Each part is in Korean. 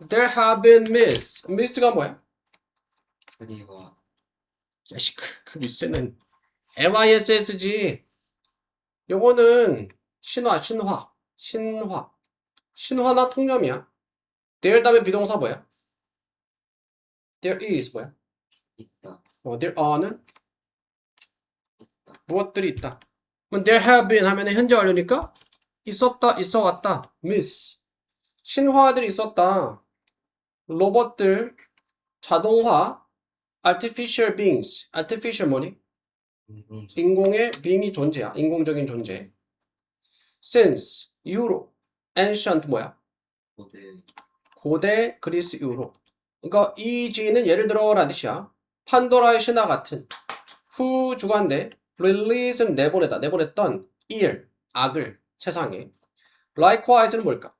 There have been myths. myths가 뭐야? 그리고 야씨, 그 myth는 MISSG. 요거는 신화나 통념이야. there 다음에 비동사 뭐야? there is 뭐야? 있다. there are는 무엇들이 있다. 그럼 there have been 하면 현재 완료니까 있었다, 있어왔다. myths. 신화들이 있었다. 로봇들, 자동화, artificial beings. artificial 뭐니? 인공의 being이 존재야. 인공적인 존재. since, 이후로. ancient 뭐야? 고대 그리스 이후로. 그러니까 이 지는 예를 들어 라는 뜻이야. 판도라의 신화 같은 후 주관대 release는 내보냈던 ill, 악을 세상에. likewise는 뭘까?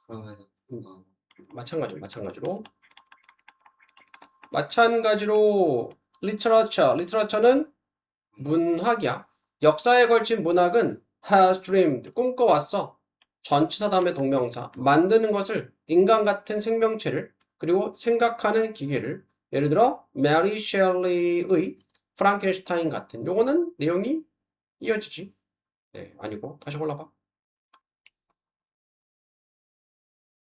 그러면 마찬가지로 literature는 문학이야. 역사에 걸친 문학은 has dreamed, 꿈꿔왔어. 전치사 다음에 동명사, 만드는 것을, 인간 같은 생명체를, 그리고 생각하는 기계를, 예를 들어 메리 셸리의 프랑켄슈타인 같은. 요거는 내용이 이어지지. 네, 아니고 다시 골라봐.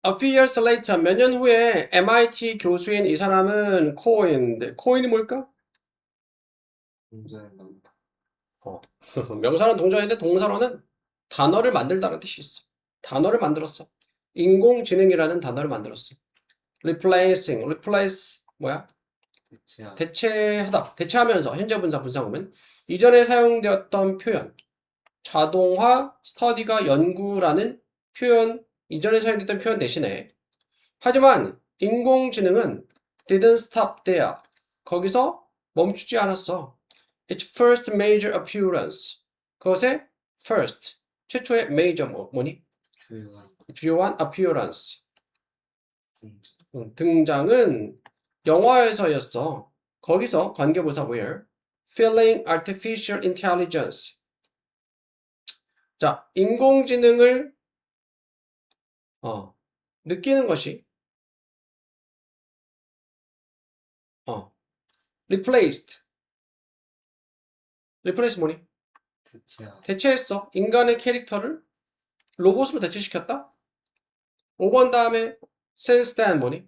A few years later, 몇 년 후에 MIT 교수인 이 사람은 코인인데, 코인이 뭘까? 명사는 동전인데 동사로는 단어를 만들다는 뜻이 있어. 단어를 만들었어. 인공지능이라는 단어를 만들었어. replace 뭐야? 대체하다. 대체하면서 현재 분사 분사구문. 이전에 사용되었던 표현. 자동화, 스터디가 연구라는 표현, 이전에 사용됐던 표현 대신에. 하지만 인공지능은 didn't stop there. 거기서 멈추지 않았어. Its first major appearance. 그것의 first, 최초의 major 뭐니? 주요한 appearance. 등장은 영화에서였어. 거기서 관계부사 where feeling artificial intelligence. 자, 인공지능을 느끼는 것이 replaced. replace 뭐니? 대체했어. 인간의 캐릭터를 로봇으로 대체시켰다. 5번 다음에 since then 뭐니?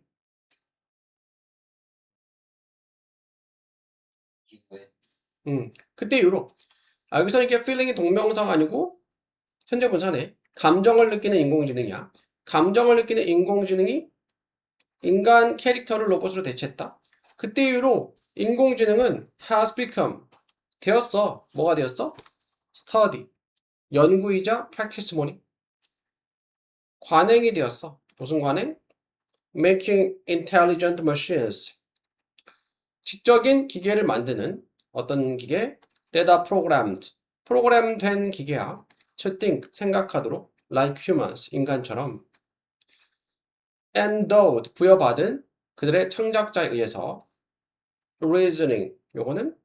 그때 이후로. 여기서 이게 feeling이 동명사가 아니고 현재 분사네. 감정을 느끼는 인공지능이야. 감정을 느끼는 인공지능이 인간 캐릭터를 로봇으로 대체했다. 그때 이후로 인공지능은 has become 되었어. 뭐가 되었어? study 연구이자 practice 뭐니? 관행이 되었어. 무슨 관행? making intelligent machines. 지적인 기계를 만드는 어떤 기계? that are programmed. 프로그램된 기계야. to think, 생각하도록 like humans, 인간처럼. endowed, 부여받은 그들의 창작자에 의해서 reasoning, 요거는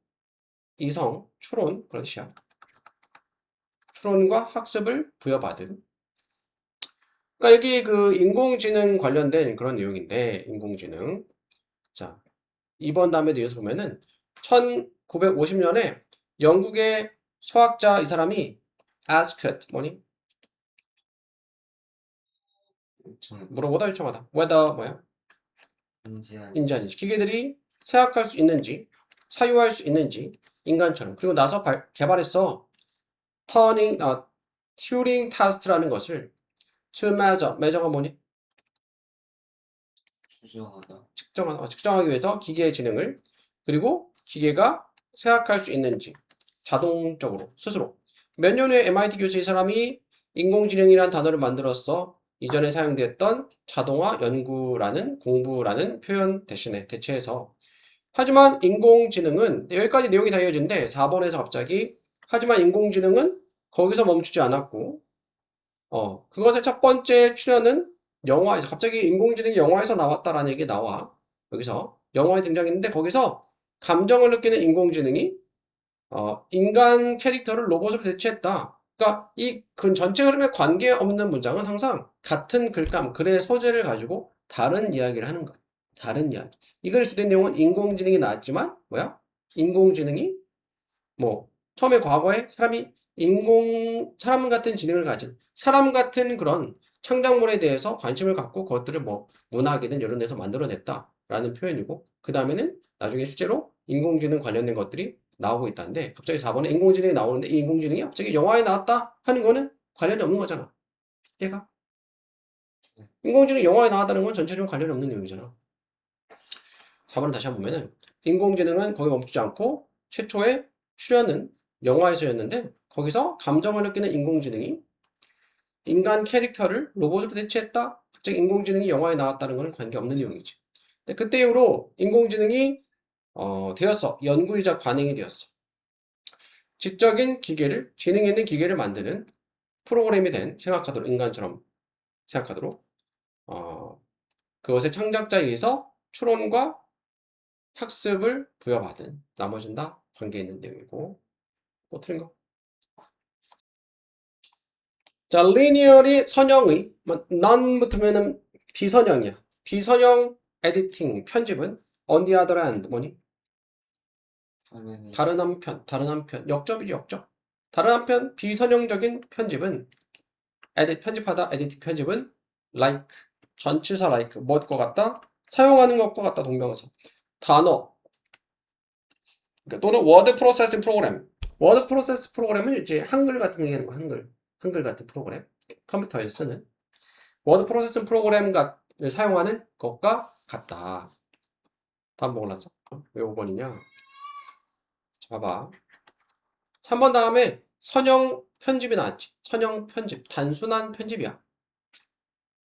이성, 추론, 그런 뜻이야. 추론과 학습을 부여받은. 그러니까 여기 그 인공지능 관련된 그런 내용인데, 인공지능. 자, 2번 다음에 이어서 보면은 1950년에 영국의 수학자 이 사람이 asked 뭐니? 물어보다 요청하다. whether 뭐야? 인지 아닌지. 기계들이 생각할 수 있는지, 사유할 수 있는지, 인간처럼. 그리고 나서 개발했어. 튜링 테스트라는 것을 to measure. measure가 뭐니? 측정하기 위해서 기계의 지능을, 그리고 기계가 생각할 수 있는지, 자동적으로, 스스로. 몇 년 후에 MIT 교수 이 사람이 인공지능이라는 단어를 만들었어. 이전에 사용되었던 자동화 연구라는 공부라는 표현 대신에 대체해서. 하지만 인공지능은 여기까지 내용이 다 이어진데 4번에서 갑자기 하지만 인공지능은 거기서 멈추지 않았고 그것의 첫 번째 출현은 영화에서 갑자기 인공지능이 영화에서 나왔다라는 얘기 나와. 여기서 영화에 등장했는데 거기서 감정을 느끼는 인공지능이 인간 캐릭터를 로봇으로 대체했다. 그러니까 이 전체 흐름에 관계없는 문장은 항상 같은 글감, 글의 소재를 가지고 다른 이야기를 하는 거야. 다른 이야기. 이 글의 주된 내용은 인공지능이 나왔지만 뭐야? 인공지능이 뭐 처음에 과거에 사람 같은 지능을 가진 사람 같은 그런 창작물에 대해서 관심을 갖고 그것들을 뭐 문학이든 이런 데서 만들어냈다라는 표현이고 그 다음에는 나중에 실제로 인공지능 관련된 것들이 나오고 있다는데 갑자기 4번에 인공지능이 나오는데 이 인공지능이 갑자기 영화에 나왔다 하는 거는 관련이 없는 거잖아. 얘가 인공지능이 영화에 나왔다는 건 전체적으로 관련이 없는 내용이잖아. 4번을 다시 한번 보면은 인공지능은 거기 멈추지 않고 최초의 출연은 영화에서였는데 거기서 감정을 느끼는 인공지능이 인간 캐릭터를 로봇으로 대체했다? 갑자기 인공지능이 영화에 나왔다는 것은 관계없는 내용이지. 근데 그때 이후로 인공지능이 되었어. 연구이자 관행이 되었어. 지적인 기계를, 지능 있는 기계를 만드는 프로그램이 된 생각하도록, 인간처럼 생각하도록, 그것의 창작자에 의해서 추론과 학습을 부여받은, 나머지는 다 관계 있는 내용이고, 뭐 틀린 거? 자, linear이 선형의, non 붙으면은 비선형이야. 비선형 에디팅, 편집은 on the other hand, 뭐니? 다른 한편, 역접이지, 역접. 다른 한편, 비선형적인 편집은, 편집하다, 에디팅 편집은 like, 전치사 like, 무엇과 같다? 사용하는 것과 같다, 동명사. 단어, 그러니까 또는 워드 프로세싱 프로그램. 워드 프로세스 프로그램은 이제 한글 같은 거 얘기하는 거, 한글 같은 프로그램. 컴퓨터에서 쓰는. 워드 프로세싱 프로그램을 사용하는 것과 같다. 다음 뭐 골랐어? 왜 5번이냐? 자, 봐봐. 3번 다음에 선형 편집이 나왔지. 선형 편집. 단순한 편집이야.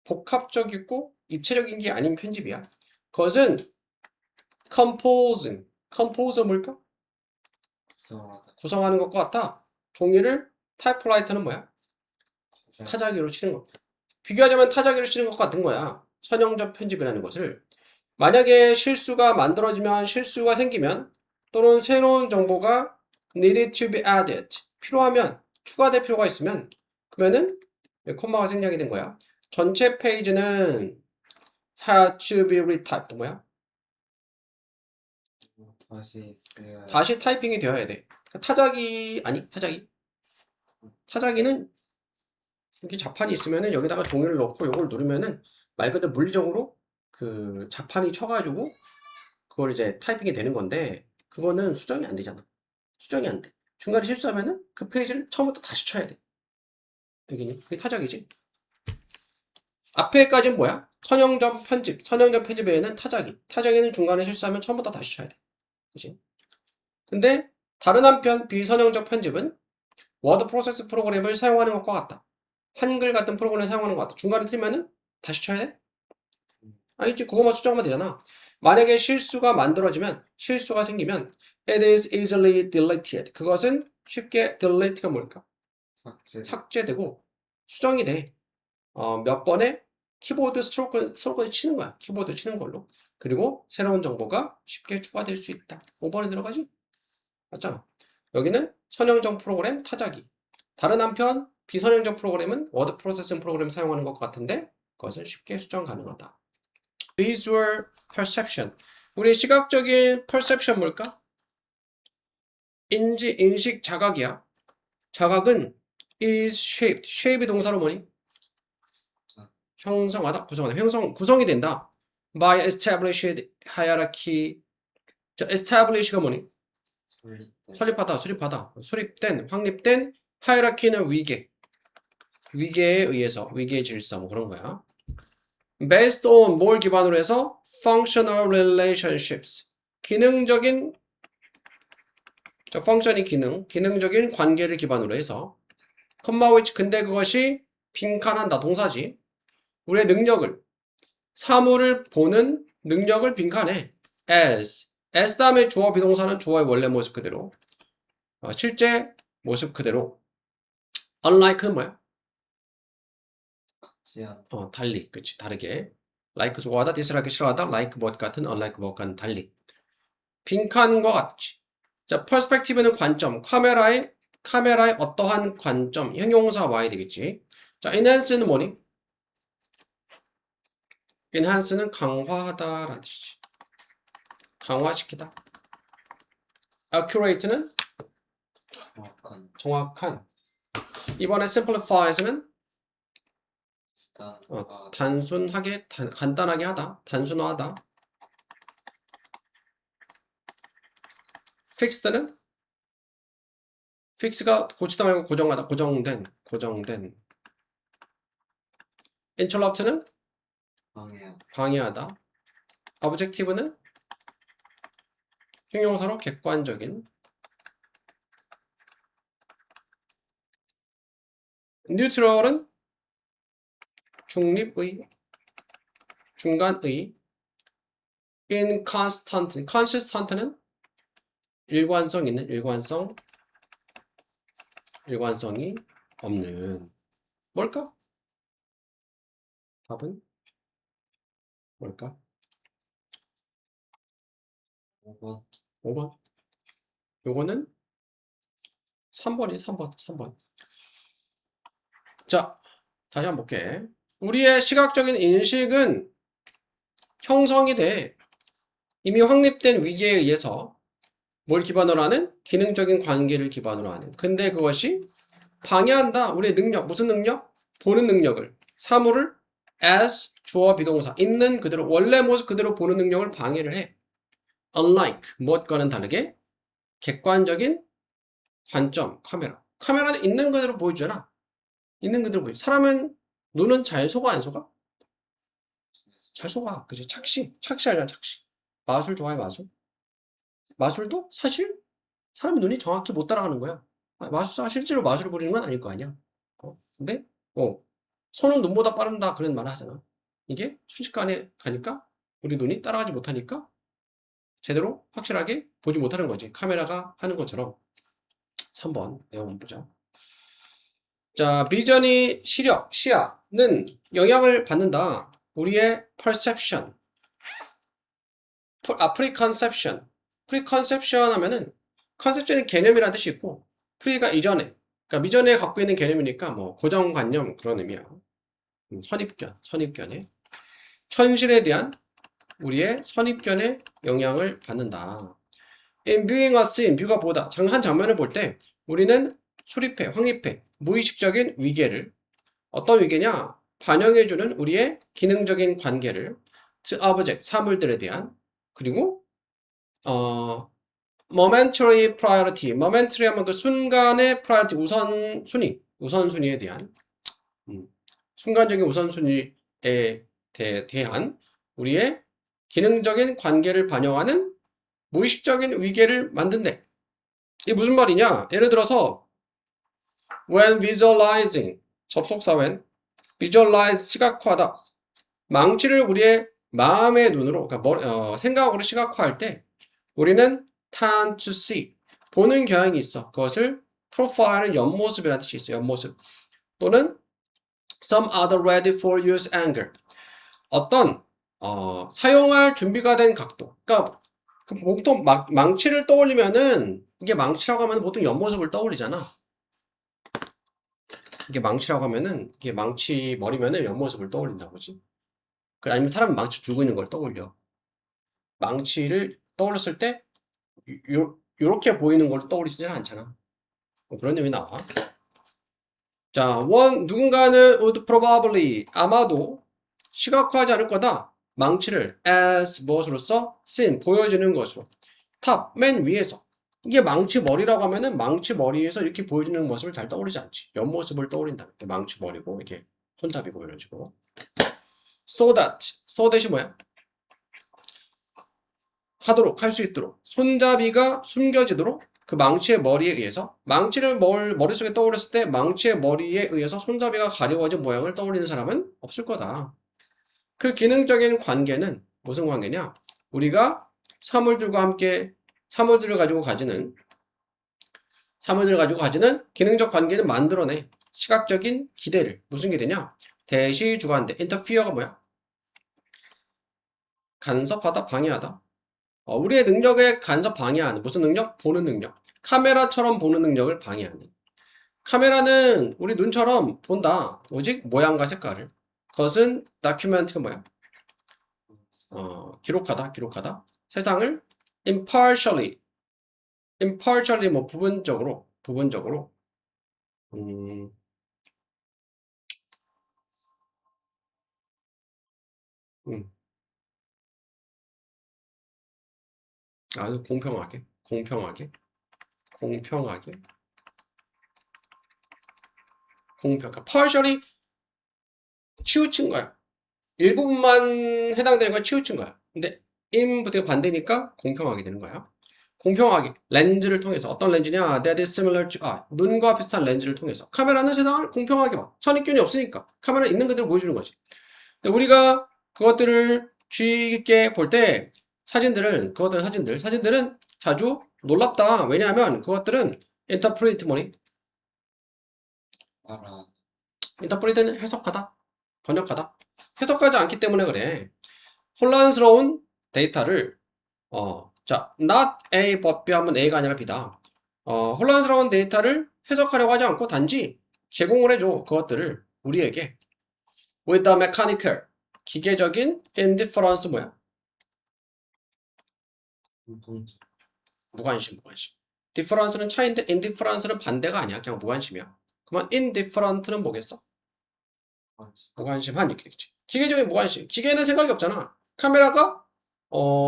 복합적이고 입체적인 게 아닌 편집이야. 그것은 composer 뭘까? 구성하는 것과 같아. 종이를 타이프라이터는 뭐야? 타자기로 치는 거. 비교하자면 타자기로 치는 것 같은 거야. 선형적 편집이라는 것을. 만약에 실수가 만들어지면, 실수가 생기면, 또는 새로운 정보가 needed to be added, 필요하면, 추가될 필요가 있으면, 그러면은 콤마가 생략이 된 거야. 전체 페이지는 had to be retyped, 뭐야? 다시 타이핑이 되어야 돼. 타자기는 이렇게 자판이 있으면은 여기다가 종이를 넣고 이걸 누르면은 말 그대로 물리적으로 그 자판이 쳐가지고 그걸 이제 타이핑이 되는 건데 그거는 수정이 안 되잖아. 수정이 안 돼. 중간에 실수하면은 그 페이지를 처음부터 다시 쳐야 돼. 여기는 그게 타작이지. 앞에까지는 뭐야? 선형적 편집에는 타작에는 중간에 실수하면 처음부터 다시 쳐야 돼. 그치? 근데 다른 한편 비선형적 편집은 워드 프로세스 프로그램을 사용하는 것과 같다. 한글 같은 프로그램을 사용하는 것 같다. 중간에 틀리면은 다시 쳐야 돼? 아니지, 그거만 수정하면 되잖아. 만약에 실수가 생기면 it is easily deleted. 그것은 쉽게 delete가 뭘까? 삭제되고 수정이 돼. 몇 번에 키보드 스트로크 치는 거야. 키보드 치는 걸로. 그리고 새로운 정보가 쉽게 추가될 수 있다. 5번에 들어가지? 맞잖아. 여기는 선형적 프로그램 타자기. 다른 한편 비선형적 프로그램은 워드 프로세싱 프로그램 사용하는 것 같은데 그것은 쉽게 수정 가능하다. Visual perception. 우리 시각적인 perception 뭘까? 인식 자각이야. 자각은 is shaped. shape이 동사로 뭐니? 형성하다, 구성하다. 구성이 된다. by established hierarchy. 자, establish가 뭐니? 설립하다, 수립된, 확립된 hierarchy는 위계에 의해서, 위계의 질서, 뭐 그런 거야. based on 뭘 기반으로 해서? functional relationships. 기능적인, 펑션이 기능적인 관계를 기반으로 해서, which, 근데 그것이 빈칸한다, 동사지. 우리의 능력을, 사물을 보는 능력을 빈칸해. as 다음에 주어 비동사는 주어의 원래 모습 그대로. 실제 모습 그대로. unlike는 뭐야? 달리. 그치, 다르게. like 좋아하다, dislike 싫어하다, like 무엇 같은, unlike 무엇 같은, 달리. 빈칸과 같이. 자, perspective는 관점, 카메라의 카메라의 어떠한 관점, 형용사 와야 되겠지. 자, enhance는 뭐니? enhance는 강화하다라는 뜻이지. 강화시키다. accurate는 정확한 정확한. 이번에 simplify는 단순하게, 간단하게 하다, 단순화하다. fixed는 fix가 고치다 말고 고정하다, 고정된. interrupt는 방해하다. objective는 형용사로 객관적인. neutral은 중립의, 중간의. inconsistent는 일관성 있는, 일관성이 없는. 뭘까? 답은 뭘까? 5번 5번. 요거는 3번. 자, 다시 한번 볼게. 우리의 시각적인 인식은 형성이 돼. 이미 확립된 위계에 의해서 뭘 기반으로 하는? 기능적인 관계를 기반으로 하는. 근데 그것이 방해한다. 우리의 능력. 무슨 능력? 보는 능력을. 사물을 as 주어 비동사 있는 그대로 원래 모습 그대로 보는 능력을 방해를 해. unlike 무엇과는 다르게 객관적인 관점 카메라. 카메라는 있는 그대로 보여주잖아. 있는 그대로 보여. 사람은 눈은 잘 속아 안 속아? 잘 속아. 그치? 착시하잖아 착시. 마술 좋아해 마술? 마술도 사실 사람 눈이 정확히 못 따라가는 거야. 마술사 실제로 마술을 부리는 건 아닐 거 아니야. 근데 손은 눈보다 빠른다 그런 말을 하잖아. 이게 순식간에 가니까 우리 눈이 따라가지 못하니까 제대로 확실하게 보지 못하는 거지. 카메라가 하는 것처럼. 3번 내용 한번 보자. 자, 비전이 시야는 영향을 받는다. 우리의 perception. preconception. preconception 하면은 컨셉션은 개념이라는 뜻이 있고 pre가 이전에, 그러니까 미전에 갖고 있는 개념이니까 뭐 고정관념 그런 의미야. 선입견에 현실에 대한 우리의 선입견에 영향을 받는다. In viewing a scene, 뷰가 보다. 한 장면을 볼 때 우리는 수립해, 확립해 무의식적인 위계를. 어떤 위계냐? 반영해주는 우리의 기능적인 관계를 to object, 사물들에 대한. 그리고 momentary priority, momentary 하면 그 순간의 priority, 우선순위에 대한 순간적인 우선순위에 대한 우리의 기능적인 관계를 반영하는 무의식적인 위계를 만든대. 이게 무슨 말이냐? 예를 들어서 when visualizing, 접속사 when visualize, 시각화하다. 망치를 우리의 마음의 눈으로, 그러니까 생각으로 시각화할 때 우리는 tend to see, 보는 경향이 있어. 그것을 profile은 옆모습이라는 뜻이 있어요. 옆모습. 또는 some other ready for use angle, 어떤 사용할 준비가 된 각도. 그러니까 보통 망치를 떠올리면은 이게 망치라고 하면 보통 옆모습을 떠올리잖아. 이게 망치라고 하면은 이게 망치 머리면은 옆모습을 떠올린다고 그러지. 아니면 사람은 망치 들고 있는 걸 떠올려. 망치를 떠올렸을 때 요렇게 보이는 걸 떠올리지는 않잖아. 그런 의미 나와. 자, 누군가는 would probably, 아마도 시각화하지 않을 거다. 망치를 as 무엇으로써? seen, 보여주는 것으로. 탑, 맨 위에서. 이게 망치 머리라고 하면은 망치 머리에서 이렇게 보여주는 모습을 잘 떠올리지 않지. 옆모습을 떠올린다. 망치 머리고 이렇게 손잡이고 이런 식으로. so that이 뭐야? 하도록, 할 수 있도록. 손잡이가 숨겨지도록 그 망치의 머리에 의해서, 망치를 머릿속에 떠올렸을 때 망치의 머리에 의해서 손잡이가 가려워진 모양을 떠올리는 사람은 없을 거다. 그 기능적인 관계는 무슨 관계냐? 우리가 사물들을 가지고 가지는 기능적 관계는 만들어내. 시각적인 기대를. 무슨 기대냐? 대시주관대. interfere가 뭐야? 간섭하다, 방해하다. 우리의 능력에 방해하는. 무슨 능력? 보는 능력. 카메라처럼 보는 능력을 방해하는. 카메라는 우리 눈처럼 본다. 오직 모양과 색깔을. 그것은 document가 뭐야? 기록하다. 세상을 impartially 뭐 부분적으로. 음, 음, 아주 공평하게. 그러니까 partially 치우친 거야. 일부분만 해당되는 건 치우친 거야. 근데 in부터가 반대니까 공평하게 되는 거야. 공평하게 렌즈를 통해서 어떤 렌즈냐? That is similar to 눈과 비슷한 렌즈를 통해서 카메라는 세상을 공평하게 봐. 선입견이 없으니까 카메라 있는 그대로 보여주는 거지. 근데 우리가 그것들을 주의 깊게 볼 때 사진들은 자주 놀랍다. 왜냐하면 그것들은 interpret 뭐니? 알아. interpret는 해석하다, 번역하다. 해석하지 않기 때문에 그래. 혼란스러운 데이터를 not A but B 하면 A가 아니라 B다. 혼란스러운 데이터를 해석하려고 하지 않고 단지 제공을 해줘. 그것들을 우리에게 with the mechanical 기계적인 indifference 뭐야? 동지. 무관심. difference는 차이인데 indifference는 반대가 아니야. 그냥 무관심이야. 그러면 indifferent는 뭐겠어? 무관심한 이렇게 되겠지. 기계적인 무관심. 기계는 생각이 없잖아. 카메라가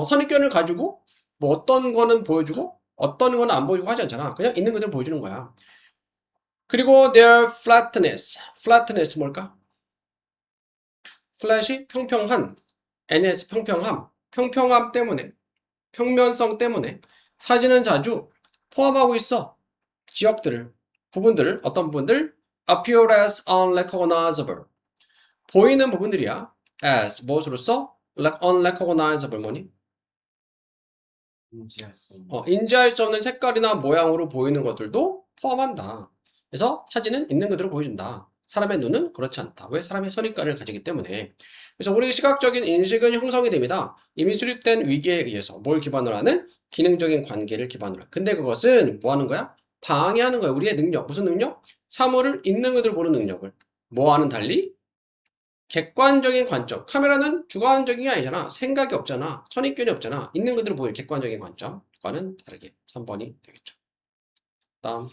선입견을 가지고 뭐 어떤 거는 보여주고 어떤 거는 안 보여주고 하지 않잖아. 그냥 있는 그대로 보여주는 거야. 그리고 their flatness 뭘까? flat이 평평한, ns 평평함 때문에, 평면성 때문에 사진은 자주 포함하고 있어. 어떤 부분들 appear as unrecognizable 보이는 부분들이야. as 무엇으로써? unrecognizable 뭐니? 인지할 수 없는 색깔이나 모양으로 보이는 것들도 포함한다. 그래서 사진은 있는 그대로 보여준다. 사람의 눈은 그렇지 않다. 왜? 사람의 선입견을 가지기 때문에. 그래서 우리 시각적인 인식은 형성이 됩니다. 이미 수립된 위계에 의해서 뭘 기반으로 하는? 기능적인 관계를 기반으로. 근데 그것은 뭐 하는 거야? 방해하는 거야. 우리의 능력. 무슨 능력? 사물을 있는 그대로 보는 능력을. 뭐와는 달리? 객관적인 관점. 카메라는 주관적인 게 아니잖아. 생각이 없잖아. 선입견이 없잖아. 있는 그대로 보이는 객관적인 관점과는 다르게 3번이 되겠죠. 다음.